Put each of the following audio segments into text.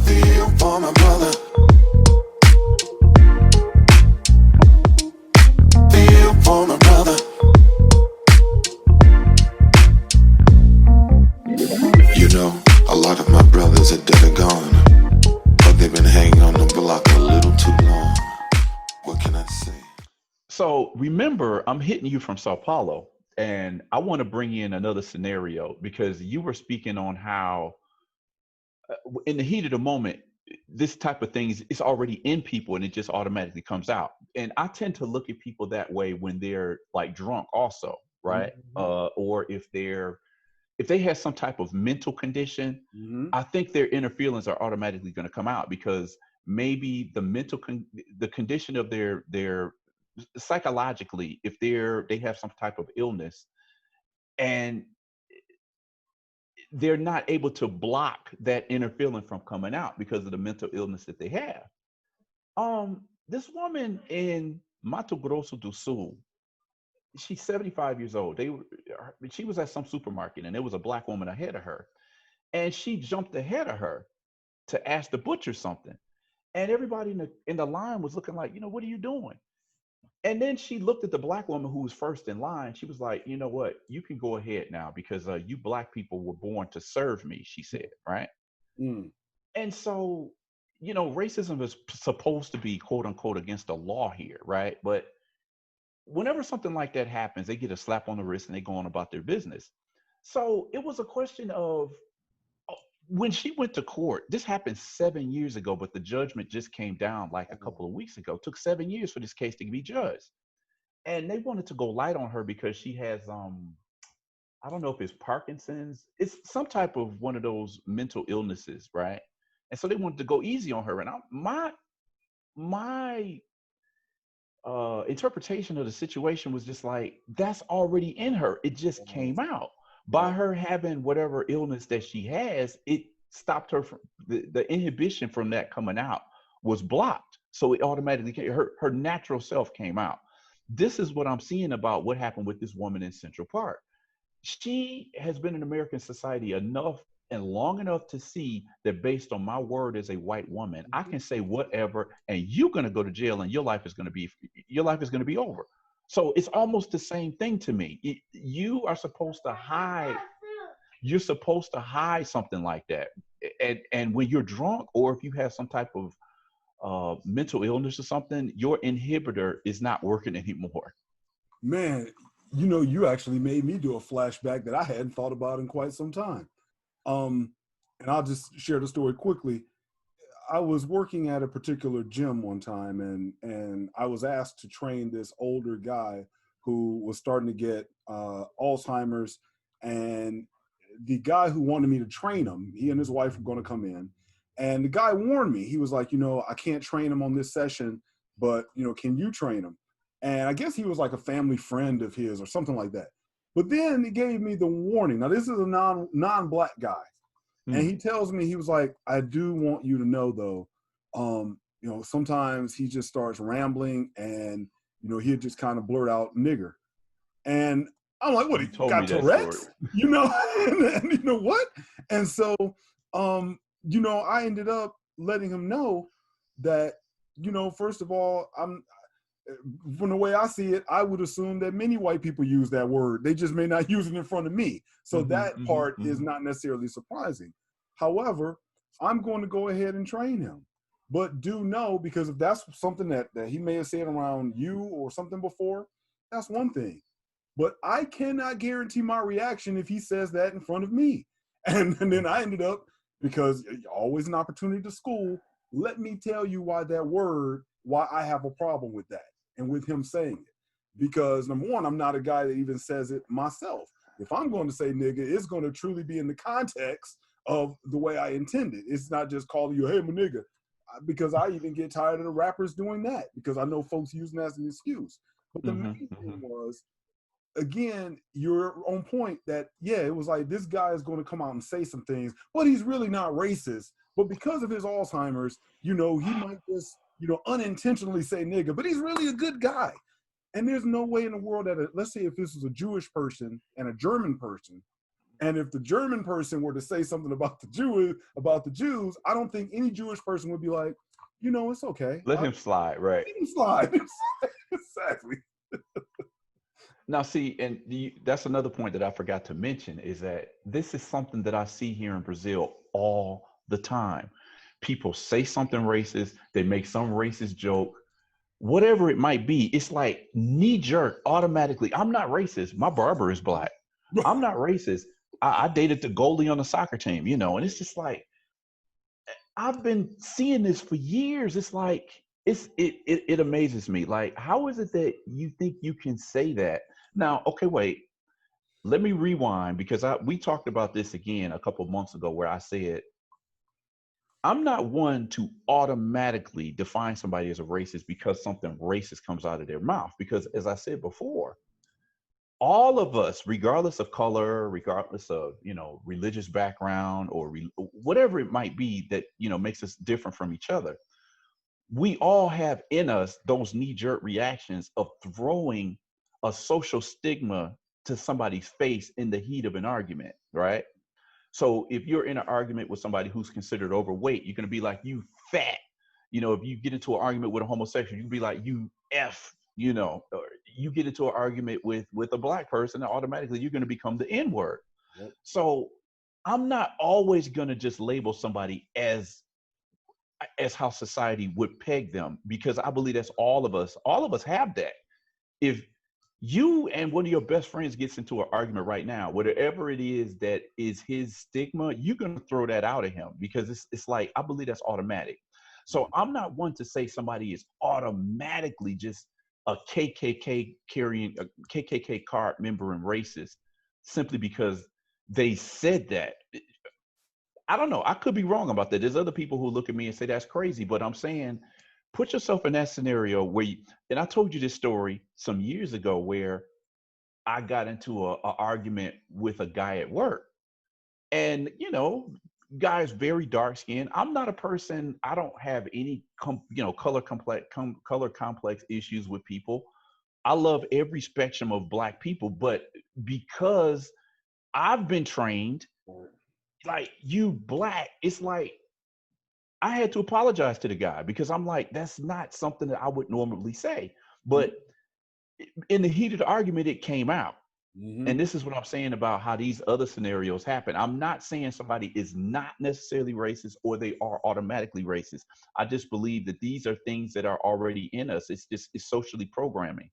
feel for my brother. Feel for my brother. You know, a lot of my brothers are dead and gone, but they've been hanging on the block a little too long. What can I say? So remember, I'm hitting you from Sao Paulo, and I want to bring in another scenario because you were speaking on how, in the heat of the moment, this type of thing is already in people and it just automatically comes out. And I tend to look at people that way when they're like drunk, also, right? Or if they have some type of mental condition, I think their inner feelings are automatically going to come out because maybe the condition of their psychologically, if they have some type of illness and they're not able to block that inner feeling from coming out because of the mental illness that they have. This woman in Mato Grosso do Sul, she's 75 years old. She was at some supermarket and there was a black woman ahead of her, and she jumped ahead of her to ask the butcher something, and everybody in the line was looking like, what are you doing? And then she looked at the black woman who was first in line. She was like, you know what? You can go ahead now because you black people were born to serve me, she said, right? And so, racism is supposed to be quote unquote against the law here, right? But whenever something like that happens, they get a slap on the wrist and they go on about their business. So it was a question of, when she went to court, this happened 7 years ago, but the judgment just came down like a couple of weeks ago. It took 7 years for this case to be judged. And they wanted to go light on her because she has, I don't know if it's Parkinson's. It's some type of one of those mental illnesses, right? And so they wanted to go easy on her. And my interpretation of the situation was just like, that's already in her. It just came out. By her having whatever illness that she has, it stopped her from the inhibition from that coming out was blocked. So it automatically her natural self came out. This is what I'm seeing about what happened with this woman in Central Park. She has been in American society enough and long enough to see that based on my word as a white woman, I can say whatever, and you're going to go to jail, and your life is going to be over. So it's almost the same thing to me. You are supposed to hide. You're supposed to hide something like that. And when you're drunk, or if you have some type of mental illness or something, your inhibitor is not working anymore. Man, you actually made me do a flashback that I hadn't thought about in quite some time. And I'll just share the story quickly. I was working at a particular gym one time, and I was asked to train this older guy who was starting to get Alzheimer's. And the guy who wanted me to train him, he and his wife were going to come in. And the guy warned me. He was like, I can't train him on this session, but, can you train him? And I guess he was like a family friend of his or something like that. But then he gave me the warning. Now, this is a non-black guy. And he tells me, he was like, I do want you to know, though, sometimes he just starts rambling and, he'll just kind of blurt out nigger. And I'm like, what, he got Tourette's? And you know what? And so, I ended up letting him know that, first of all, from the way I see it, I would assume that many white people use that word. They just may not use it in front of me. So that part is not necessarily surprising. However, I'm going to go ahead and train him. But do know, because if that's something that he may have said around you or something before, that's one thing. But I cannot guarantee my reaction if he says that in front of me. And then I ended up, because always an opportunity to school, let me tell you why I have a problem with that and with him saying it. Because number one, I'm not a guy that even says it myself. If I'm going to say nigga, it's going to truly be in the context of the way I intend it. It's not just calling you, hey, I'm a nigga. Because I even get tired of the rappers doing that, because I know folks using that as an excuse. But the main thing was, again, you're on point that, it was like, this guy is going to come out and say some things, but he's really not racist. But because of his Alzheimer's, he might just, unintentionally say nigga, but he's really a good guy. And there's no way in the world that, let's say if this was a Jewish person and a German person, And if the German person were to say something about the Jews, I don't think any Jewish person would be like, it's okay. Let him slide, right? Let him slide. Exactly. Now, see, and that's another point that I forgot to mention is that this is something that I see here in Brazil all the time. People say something racist, they make some racist joke, whatever it might be. It's like knee jerk automatically. I'm not racist. My barber is black. I'm not racist. I dated the goalie on the soccer team, and it's just like, I've been seeing this for years. It's like, it amazes me. Like, how is it that you think you can say that? Now, okay, wait, let me rewind, because we talked about this again a couple of months ago where I said, I'm not one to automatically define somebody as a racist because something racist comes out of their mouth. Because as I said before, all of us, regardless of color, regardless of, religious background or whatever it might be that, makes us different from each other, we all have in us those knee-jerk reactions of throwing a social stigma to somebody's face in the heat of an argument, right? So if you're in an argument with somebody who's considered overweight, you're going to be like, you fat. If you get into an argument with a homosexual, you can be like, you F, or you get into an argument with a black person, and automatically you're going to become the N-word. Yep. So I'm not always going to just label somebody as how society would peg them, because I believe that's all of us have that. If you and one of your best friends gets into an argument right now, whatever it is that is his stigma, you're going to throw that out at him, because it's like, I believe that's automatic. So I'm not one to say somebody is automatically just a KKK card member and racist simply because they said that. I don't know. I could be wrong about that. There's other people who look at me and say that's crazy, but I'm saying, put yourself in that scenario where and I told you this story some years ago where I got into a argument with a guy at work, and guy's very dark skinned. I'm not a person, I don't have any color complex issues with people. I love every spectrum of black people, but because I've been trained like, you black, it's like I had to apologize to the guy, because I'm like, that's not something that I would normally say. But in the heat of the argument, it came out. Mm-hmm. And this is what I'm saying about how these other scenarios happen. I'm not saying somebody is not necessarily racist or they are automatically racist. I just believe that these are things that are already in us. It's socially programming.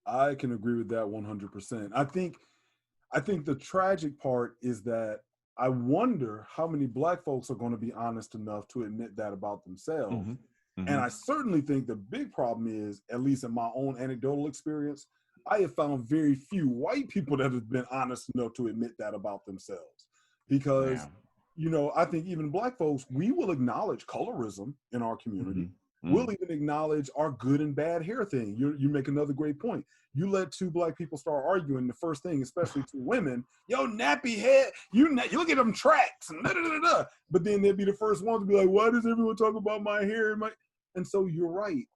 I can agree with that 100%. I think the tragic part is that I wonder how many black folks are going to be honest enough to admit that about themselves. Mm-hmm. Mm-hmm. And I certainly think the big problem is, at least in my own anecdotal experience, I have found very few white people that have been honest enough to admit that about themselves. Because, I think even black folks, we will acknowledge colorism in our community. Mm-hmm. We'll even acknowledge our good and bad hair thing. You make another great point. You let two black people start arguing, the first thing, especially two women, yo, nappy head, you look at them tracks, and da-da-da-da. But then they'd be the first ones to be like, why does everyone talk about my hair? And so you're right.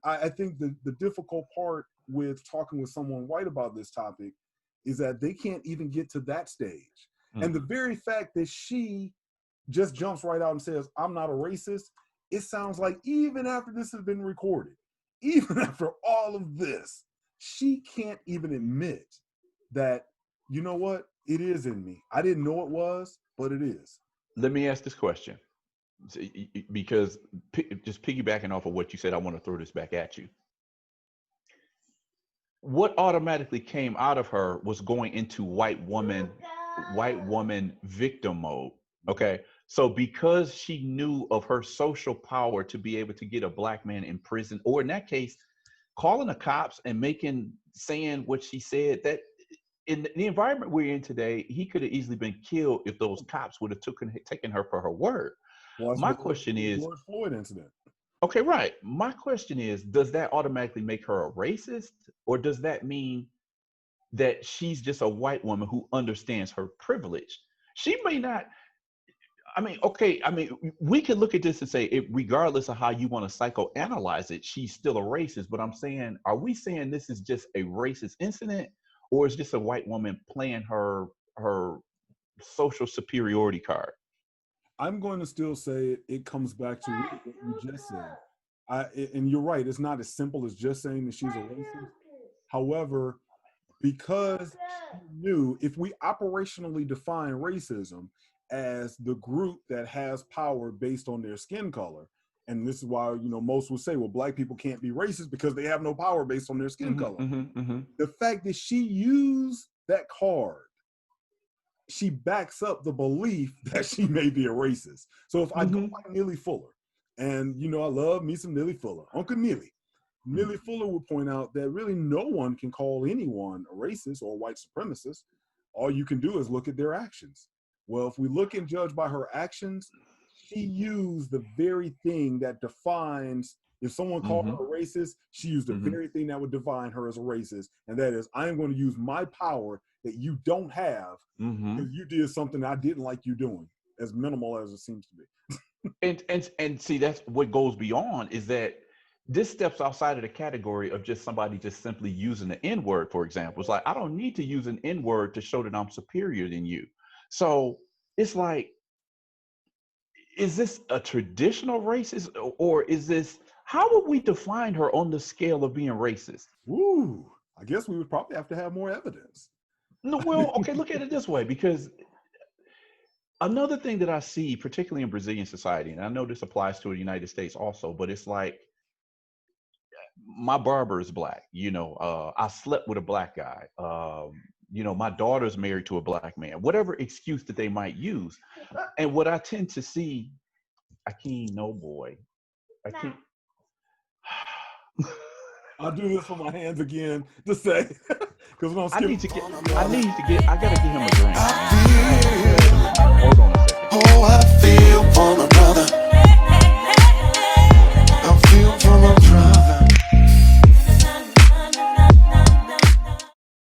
I think the difficult part with talking with someone white about this topic is that they can't even get to that stage. Mm-hmm. And the very fact that she just jumps right out and says, I'm not a racist, it sounds like even after this has been recorded, even after all of this, she can't even admit that, you know what, it is in me. I didn't know it was, but it is. Let me ask this question, because just piggybacking off of what you said, I want to throw this back at you. What automatically came out of her was going into white woman victim mode. Okay. So because she knew of her social power to be able to get a black man in prison, or in that case, calling the cops and saying what she said, that in the environment we're in today, he could have easily been killed if those cops would have taken her for her word. Well, my question is, George Floyd incident. Okay, right. My question is, does that automatically make her a racist, or does that mean that she's just a white woman who understands her privilege? She may not. We could look at this and say, regardless of how you want to psychoanalyze it, she's still a racist. But I'm saying, are we saying this is just a racist incident, or is just a white woman playing her social superiority card. I'm going to still say it comes back to what you just said. And you're right, it's not as simple as just saying that she's a racist. However, because she knew, if we operationally define racism as the group that has power based on their skin color, and this is why, you know, most will say, well, black people can't be racist because they have no power based on their skin color. The fact that she used that card, she backs up the belief that she may be a racist. So if I go like Neely Fuller, and, you know, I love me some Neely Fuller, Uncle Neely. Neely Fuller would point out that really no one can call anyone a racist or a white supremacist. All you can do is look at their actions. Well, if we look and judge by her actions, she used the very thing that defines, if someone called her a racist, she used the very thing that would define her as a racist. And that is, I am going to use my power that you don't have because you did something I didn't like you doing, as minimal as it seems to be. and see, that's what goes beyond, is that this steps outside of the category of just somebody just simply using the N-word, for example. It's like, I don't need to use an N-word to show that I'm superior than you. So it's like, is this a traditional racist, or is this, how would we define her on the scale of being racist? Ooh, I guess we would probably have to have more evidence. No, well, okay, look at it this way, because another thing that I see, particularly in Brazilian society, and I know this applies to the United States also, but it's like, my barber is black, you know, I slept with a black guy, you know, my daughter's married to a black man, whatever excuse that they might use. And what I tend to see, Akeem, no boy, Akeem. I'll do this with my hands again to say, because when I gotta get him a drink. Hold on a second. Oh, I feel